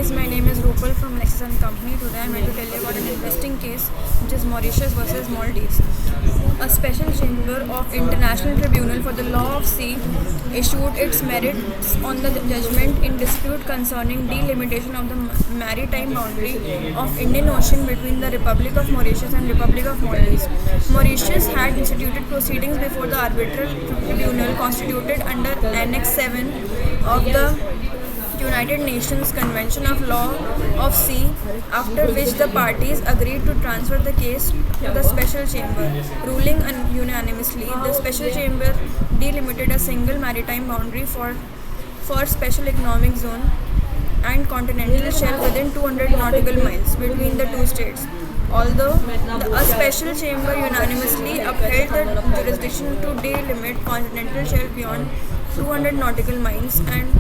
guys, my name is Rupal from Nexus and Company. Today I am here to tell you about an interesting case which is Mauritius versus Maldives. A special chamber of International Tribunal for the Law of Sea issued its merits on the judgment in dispute concerning delimitation of the maritime boundary of Indian Ocean between the Republic of Mauritius and Republic of Maldives. Mauritius had instituted proceedings before the arbitral tribunal constituted under Annex 7 of the United Nations Convention of Law of Sea, after which the parties agreed to transfer the case to the Special Chamber. Ruling unanimously, the Special Chamber delimited a single maritime boundary for Special Economic Zone and continental shelf within 200 nautical miles between the two states. Although a special chamber unanimously upheld the jurisdiction to delimit continental shelf beyond 200 nautical miles and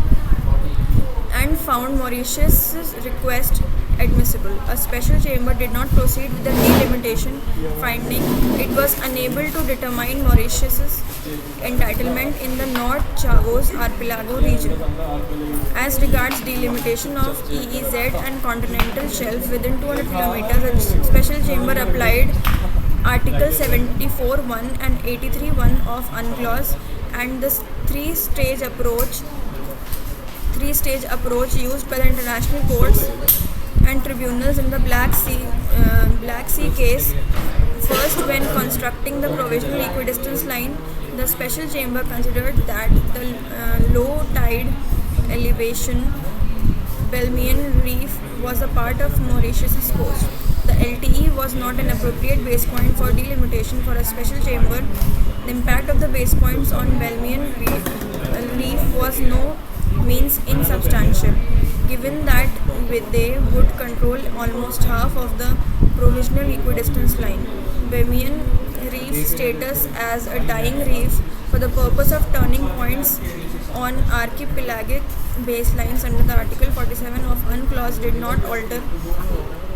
found Mauritius' request admissible, a special chamber did not proceed with the delimitation, finding it was unable to determine Mauritius' entitlement in the North Chagos Archipelago region. As regards delimitation of EEZ and continental shelf within 200 kilometers, a special chamber applied Article 74(1) and 83(1) of UNCLOS and the three-stage approach used by the international courts and tribunals in the Black Sea case. First, when constructing the provisional equidistance line, the special chamber considered that the low tide elevation Belmian Reef was a part of Mauritius' coast. The LTE was not an appropriate base point for delimitation for a special chamber. The impact of the base points on Belmian Reef was no means insubstantial, given that they would control almost half of the provisional equidistance line. Belmian Reef status as a dying reef for the purpose of turning points on archipelagic baselines under the Article 47 of UNCLOS did not alter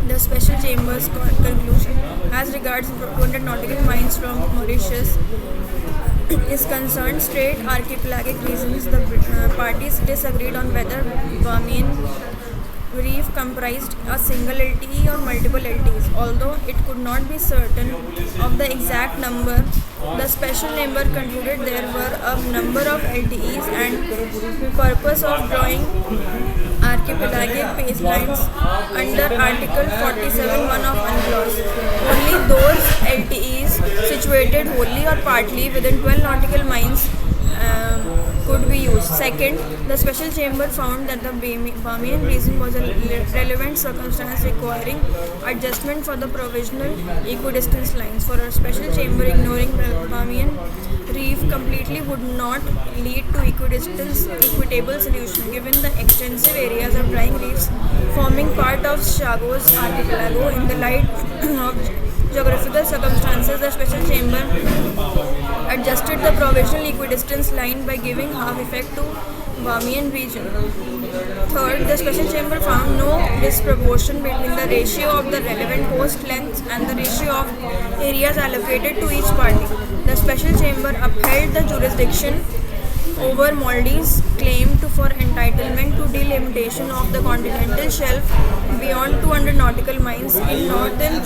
the special chamber's conclusion. As regards 200 nautical miles from Mauritius is concerned, straight archipelagic reasons, the parties disagreed on whether Bahamian Reef comprised a single LTE or multiple LTEs. Although it could not be certain of the exact number, the special chamber concluded there were a number of LTEs and purpose of drawing archipelagic baselines under Article 47(1) of UNCLOS. Only those LTEs situated wholly or partly within 12 nautical miles could be used. Second, the special chamber found that the Bahamian region was a relevant circumstance requiring adjustment for the provisional equidistance lines. For a special chamber, ignoring the Bahamian Reef completely would not lead to equitable solution, given the extensive areas of drying reefs forming part of Chagos Archipelago. In the light of geographical circumstances, the special chamber adjusted the provisional equidistance line by giving half effect to Bahamian region. Third, the special chamber found no disproportion between the ratio of the relevant coast lengths and the ratio of areas allocated to each party. The special chamber upheld the jurisdiction over Maldives' claim for entitlement to delimitation of the continental shelf beyond 200 nautical miles in northern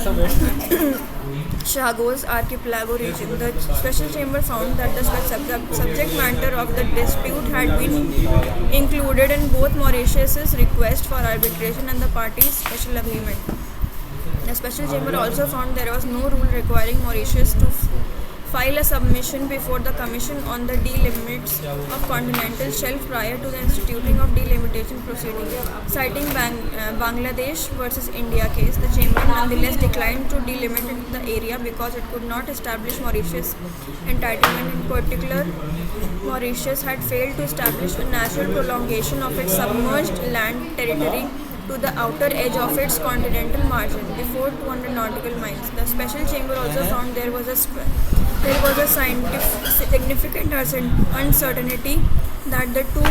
Chagos Archipelago region. The special chamber found that the subject matter of the dispute had been included in both Mauritius' request for arbitration and the parties' special agreement. The special chamber also found there was no rule requiring Mauritius to file a submission before the Commission on the delimits of continental shelf prior to the instituting of delimitation proceedings. Citing Bangladesh versus India case, the chamber nonetheless declined to delimit the area because it could not establish Mauritius' entitlement. In particular, Mauritius had failed to establish a natural prolongation of its submerged land territory to the outer edge of its continental margin before 200 nautical miles. The special chamber also found there was a significant uncertainty that the two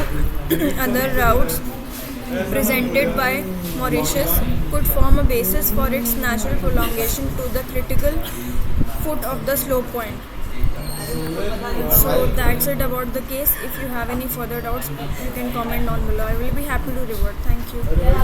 other routes presented by Mauritius could form a basis for its natural prolongation to the critical foot of the slope point. So that's it about the case. If you have any further doubts, you can comment down below. I will be happy to revert. Thank you.